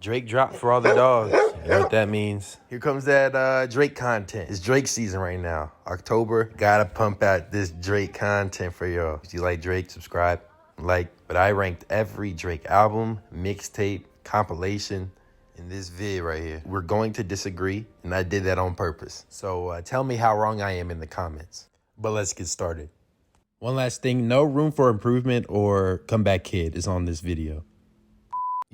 Drake dropped For All the Dogs. You know what that means? Here comes that Drake content. It's Drake season right now. October, gotta pump out this Drake content for y'all. If you like Drake, subscribe, like. But I ranked every Drake album, mixtape, compilation in this vid right here. We're going to disagree, and I did that on purpose. So tell me how wrong I am in the comments. But let's get started. One last thing, no room for improvement or comeback kid is on this video.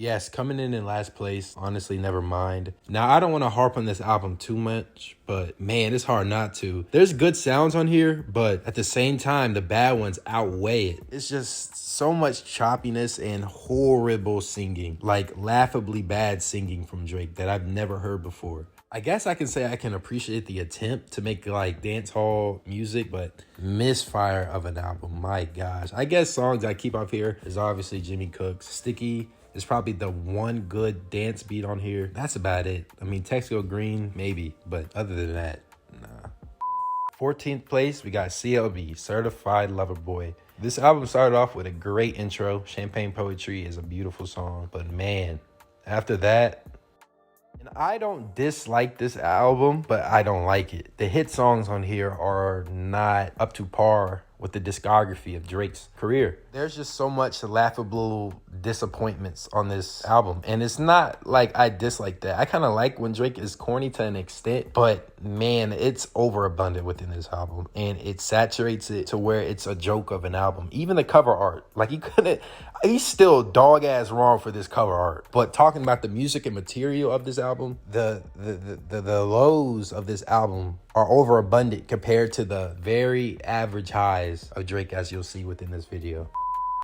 Yes, coming in last place, honestly, never mind. Now, I don't want to harp on this album too much, but man, it's hard not to. There's good sounds on here, but at the same time, the bad ones outweigh it. It's just so much choppiness and horrible singing, like laughably bad singing from Drake that I've never heard before. I guess I can say I can appreciate the attempt to make like dance hall music, but misfire of an album, my gosh. I guess songs I keep up here is obviously Jimmy Cook's Sticky. It's probably the one good dance beat on here. That's about it. I mean, Texas Green, maybe, but other than that, nah. 14th place, we got CLB, Certified Lover Boy. This album started off with a great intro. Champagne Poetry is a beautiful song, but man, after that, and I don't dislike this album, but I don't like it. The hit songs on here are not up to par with the discography of Drake's career. There's just so much laughable disappointments on this album. And it's not like I dislike that. I kind of like when Drake is corny to an extent, but man, it's overabundant within this album. And it saturates it to where it's a joke of an album. Even the cover art, like he's still dog ass wrong for this cover art. But talking about the music and material of this album, the lows of this album are overabundant compared to the very average highs of Drake, as you'll see within this video.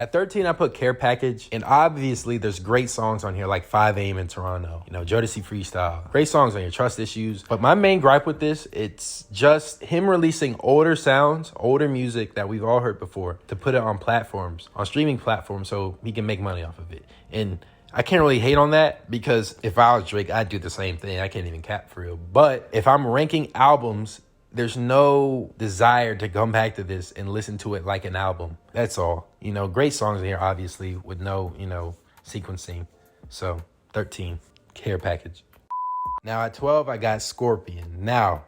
At 13, I put Care Package, and obviously there's great songs on here like 5 a.m. in Toronto, you know, Jodeci Freestyle. Great songs on here, Trust Issues. But my main gripe with this, it's just him releasing older sounds, older music that we've all heard before to put it on platforms, on streaming platforms, so he can make money off of it. And I can't really hate on that because if I was Drake, I'd do the same thing. I can't even cap for real. But if I'm ranking albums, there's no desire to come back to this and listen to it like an album. That's all. You know, great songs in here, obviously, with no, sequencing. So, 13, Care Package. Now, at 12, I got Scorpion. Now,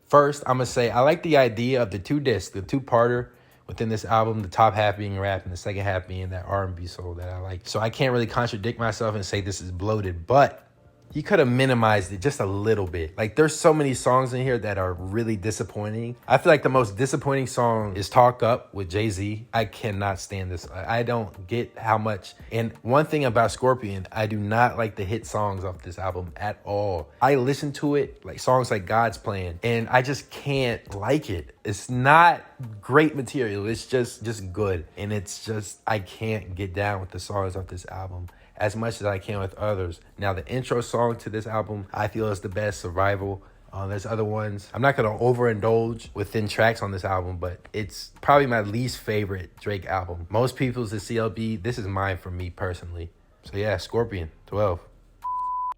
first, I'm going to say I like the idea of the two discs, the two-parter within this album, the top half being rap and the second half being that R&B soul that I like. So I can't really contradict myself and say this is bloated, but he could have minimized it just a little bit. Like, there's so many songs in here that are really disappointing. I feel like the most disappointing song is Talk Up with Jay-Z. I cannot stand this. I don't get how much. And one thing about Scorpion, I do not like the hit songs off this album at all. I listen to it, like songs like God's Plan, and I just can't like it. It's not great material. It's just good. And it's just, I can't get down with the songs off this album as much as I can with others. Now, the intro song to this album, I feel is the best, Survival. There's other ones. I'm not going to overindulge within tracks on this album, but it's probably my least favorite Drake album. Most people's is CLB. This is mine for me personally. So yeah, Scorpion, 12.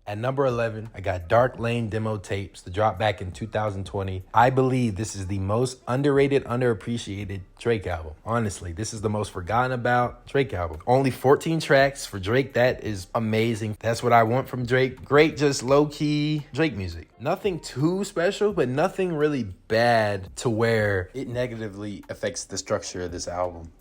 At number 11, I got Dark Lane demo tapes, the drop back in 2020. I believe this is the most underrated, underappreciated Drake album. Honestly, this is the most forgotten about Drake album. Only 14 tracks for Drake. That is amazing. That's what I want from Drake. Great, just low-key Drake music. Nothing too special, but nothing really bad to where it negatively affects the structure of this album.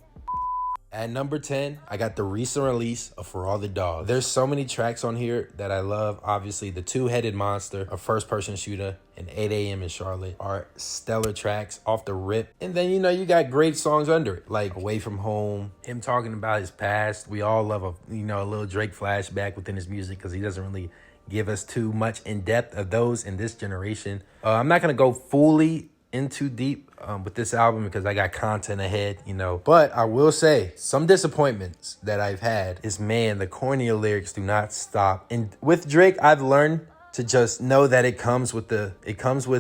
At number 10, I got the recent release of For All the Dogs. There's so many tracks on here that I love. Obviously, the Two-Headed Monster, a first-person shooter, and 8 a.m. in Charlotte are stellar tracks off the rip. And then, you got great songs under it, like Away From Home, him talking about his past. We all love a little Drake flashback within his music because he doesn't really give us too much in depth of those in this generation. I'm not going to go fully in too deep with this album because I got content ahead, but I will say some disappointments that I've had is, man, the cornier lyrics do not stop. And with Drake, I've learned to just know that it comes with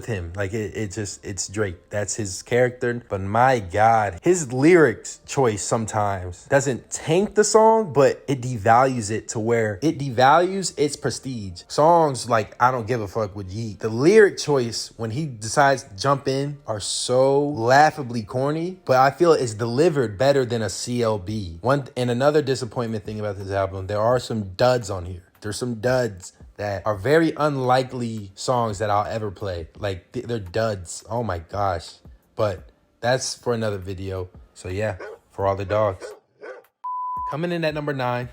him. Like it's Drake. That's his character. But my God, his lyrics choice sometimes doesn't tank the song, but it devalues it to where it devalues its prestige. Songs like I Don't Give a Fuck with Yeet, the lyric choice when he decides to jump in are so laughably corny, but I feel it's delivered better than a CLB. And another disappointment thing about this album, there are some duds on here. There's some duds that are very unlikely songs that I'll ever play. Like, they're duds. Oh my gosh. But that's for another video. So yeah, For All the Dogs. Coming in at number 9,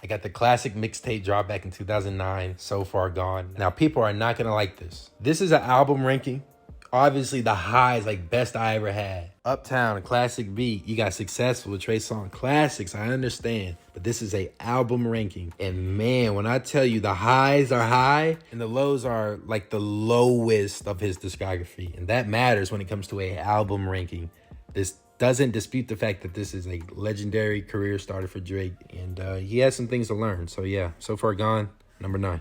I got the classic mixtape drop back in 2009, So Far Gone. Now, people are not gonna like this. This is an album ranking. Obviously, the high is like best I ever had. Uptown, a classic beat. You got Successful with Trey Songz. Classics, I understand. But this is a album ranking. And man, when I tell you the highs are high and the lows are like the lowest of his discography. And that matters when it comes to a album ranking. This doesn't dispute the fact that this is a legendary career starter for Drake. And he has some things to learn. So yeah, So Far Gone, number 9.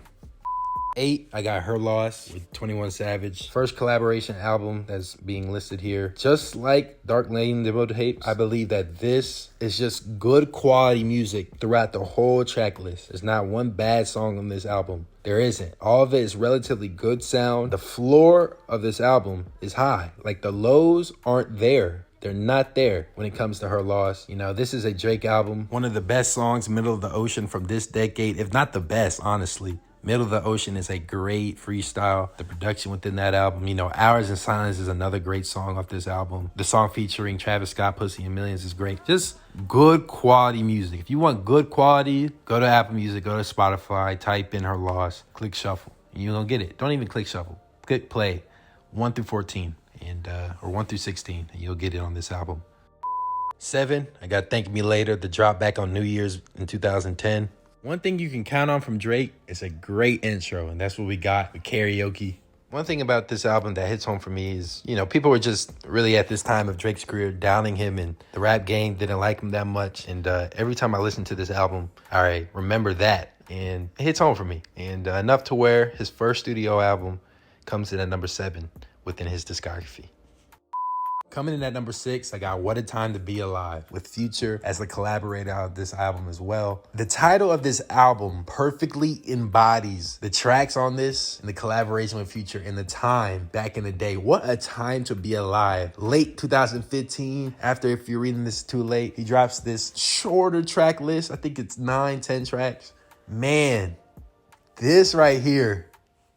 8, I got Her Loss with 21 Savage. First collaboration album that's being listed here. Just like Dark Lane Demo Tape, I believe that this is just good quality music throughout the whole track list. There's not one bad song on this album. There isn't. All of it is relatively good sound. The floor of this album is high. Like, the lows aren't there. They're not there when it comes to Her Loss. You know, this is a Drake album. One of the best songs, Middle of the Ocean, from this decade, if not the best, honestly. Middle of the Ocean is a great freestyle. The production within that album, you know, Hours in Silence is another great song off this album. The song featuring Travis Scott, Pussy and Millions, is great. Just good quality music. If you want good quality, go to Apple Music, go to Spotify, type in Her Loss, click shuffle, and you're gonna get it. Don't even click shuffle. Click play 1 through 14 and or 1 through 16, and you'll get it on this album. 7, I got Thank Me Later, the drop back on New Year's in 2010. One thing you can count on from Drake is a great intro, and that's what we got with Karaoke. One thing about this album that hits home for me is, you know, people were just really at this time of Drake's career downing him, and the rap gang didn't like him that much. And every time I listen to this album, I remember that, and it hits home for me. And enough to where his first studio album comes in at number 7 within his discography. Coming in at number 6, I got What a Time to Be Alive with Future as the collaborator of this album as well. The title of this album perfectly embodies the tracks on this and the collaboration with Future and the time back in the day. What a time to be alive. Late 2015, after If You're Reading This Too Late, he drops this shorter track list. I think it's 9, 10 tracks. Man, this right here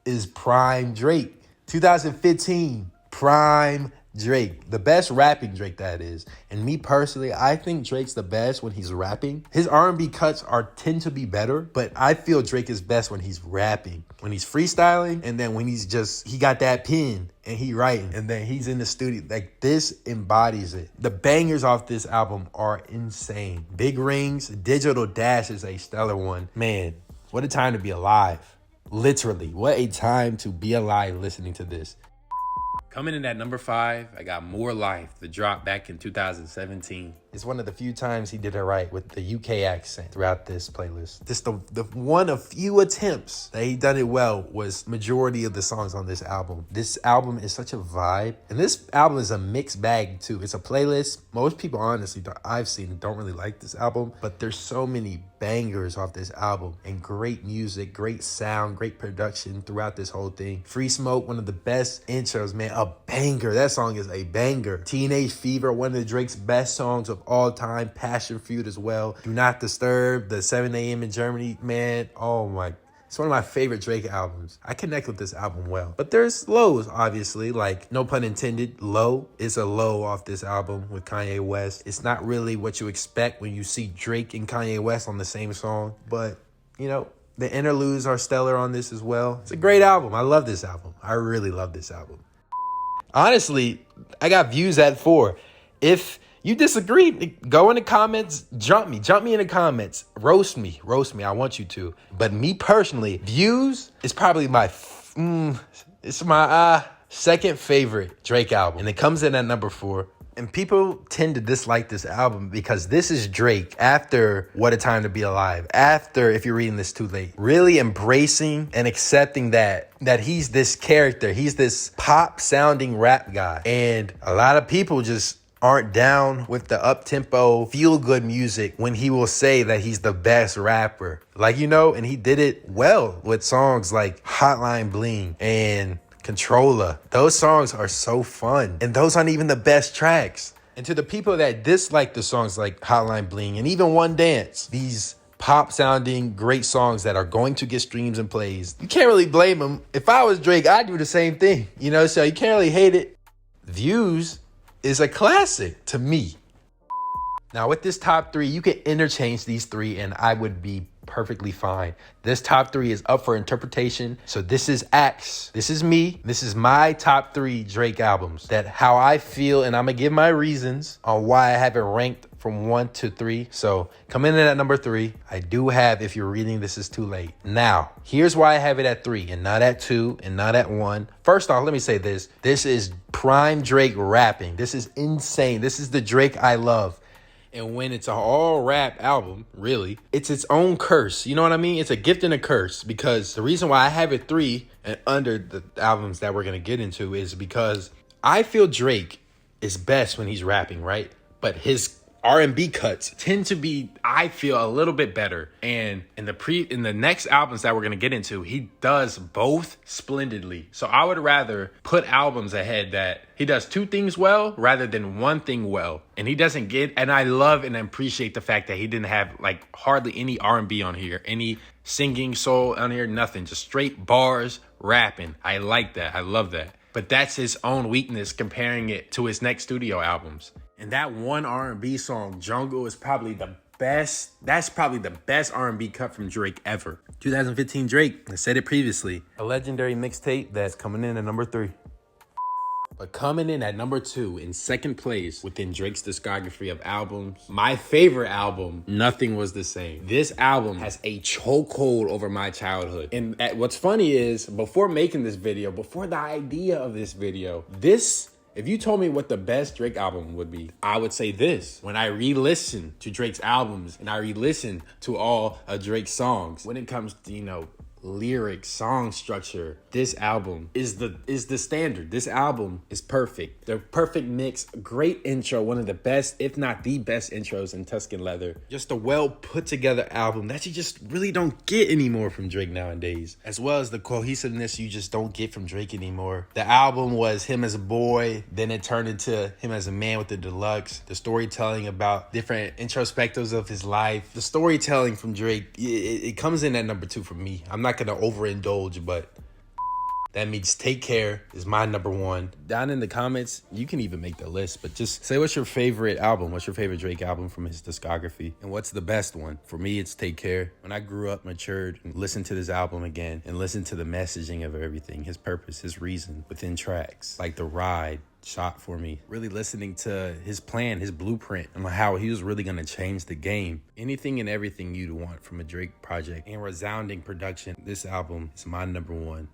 is prime Drake. 2015, prime Drake, the best rapping Drake, that is. And me personally, I think Drake's the best when he's rapping. His R&B cuts tend to be better, but I feel Drake is best when he's rapping, when he's freestyling, and then when he got that pen and he writing, and then he's in the studio. Like, this embodies it. The bangers off this album are insane. Big Rings, Digital Dash is a stellar one. Man, what a time to be alive. Literally, what a time to be alive listening to this. Coming in at number 5, I got More Life, the drop back in 2017. It's one of the few times he did it right with the UK accent throughout this playlist. Just the one of few attempts that he done it well was majority of the songs on this album. This album is such a vibe. And this album is a mixed bag too. It's a playlist. Most people, honestly, I've seen, don't really like this album, but there's so many bangers off this album and great music, great sound, great production throughout this whole thing. Free Smoke, one of the best intros, man, a banger. That song is a banger. Teenage Fever, one of Drake's best songs of all time. Passion Fruit as well. Do Not Disturb, the 7 a.m. in Germany, man, oh my, it's one of my favorite Drake albums. I connect with this album well. But there's lows, obviously, like, no pun intended, Low is a low off this album with Kanye West. It's not really what you expect when you see Drake and Kanye West on the same song. But, you know, the interludes are stellar on this as well. It's a great album. I love this album. I really love this album. Honestly, I got Views at 4. If you disagree, go in the comments, jump me in the comments, roast me, I want you to. But me personally, Views is probably my second favorite Drake album, and it comes in at number 4. And people tend to dislike this album because this is Drake after What a Time to Be Alive, after If You're Reading This Too Late, really embracing and accepting that he's this character, he's this pop sounding rap guy. And a lot of people just aren't down with the up-tempo, feel-good music when he will say that he's the best rapper. Like, you know, and he did it well with songs like Hotline Bling and Controller. Those songs are so fun, and those aren't even the best tracks. And to the people that dislike the songs like Hotline Bling and even One Dance, these pop sounding, great songs that are going to get streams and plays. You can't really blame him. If I was Drake, I'd do the same thing, you know, so you can't really hate it. Views is a classic to me. Now with this top three, you can interchange these three and I would be perfectly fine. This top three is up for interpretation. So this is Axe. This is me. This is my top three Drake albums. That how I feel, and I'm gonna give my reasons on why I have it ranked from 1 to 3. So coming in at number 3, I do have If You're Reading This Is Too Late. Now, here's why I have it at 3 and not at 2 and not at 1. First off, let me say this. This is prime Drake rapping. This is insane. This is the Drake I love. And when it's an all rap album, really, it's its own curse. You know what I mean? It's a gift and a curse, because the reason why I have it 3 and under the albums that we're going to get into is because I feel Drake is best when he's rapping, right? But his R&B cuts tend to be, I feel, a little bit better. And in the next albums that we're going to get into, he does both splendidly. So I would rather put albums ahead that he does 2 things well rather than 1 thing well. And he doesn't get, and I love and appreciate the fact that he didn't have like hardly any R&B on here, any singing, soul on here, nothing, just straight bars, rapping. I like that. I love that. But that's his own weakness comparing it to his next studio albums. And that one R&B song, Jungle, is probably the best. That's probably the best R&B cut from Drake ever. 2015 Drake, I said it previously. A legendary mixtape that's coming in at number 3. But coming in at number 2 in second place within Drake's discography of albums, my favorite album, Nothing Was the Same. This album has a chokehold over my childhood. And what's funny is, before making this video, before the idea of this video, if you told me what the best Drake album would be, I would say this. When I re-listen to Drake's albums and I re-listen to all of Drake's songs, when it comes to, lyrics, song structure, this album is the standard. This album is perfect. The perfect mix, great intro, one of the best, if not the best intros in Tuscan Leather. Just a well put together album that you just really don't get anymore from Drake nowadays. As well as the cohesiveness you just don't get from Drake anymore. The album was him as a boy, then it turned into him as a man with the deluxe. The storytelling about different introspectives of his life. The storytelling from Drake, it comes in at number 2 for me. I'm not gonna overindulge, but that means Take Care is my number 1. Down in the comments, you can even make the list, but just say what's your favorite album, what's your favorite Drake album from his discography, and what's the best one. For me, it's Take Care. When I grew up, matured, and listened to this album again, and listened to the messaging of everything, his purpose, his reason within tracks, like The Ride, shot for me. Really listening to his plan, his blueprint, and how he was really going to change the game. Anything and everything you'd want from a Drake project and resounding production. This album is my number 1.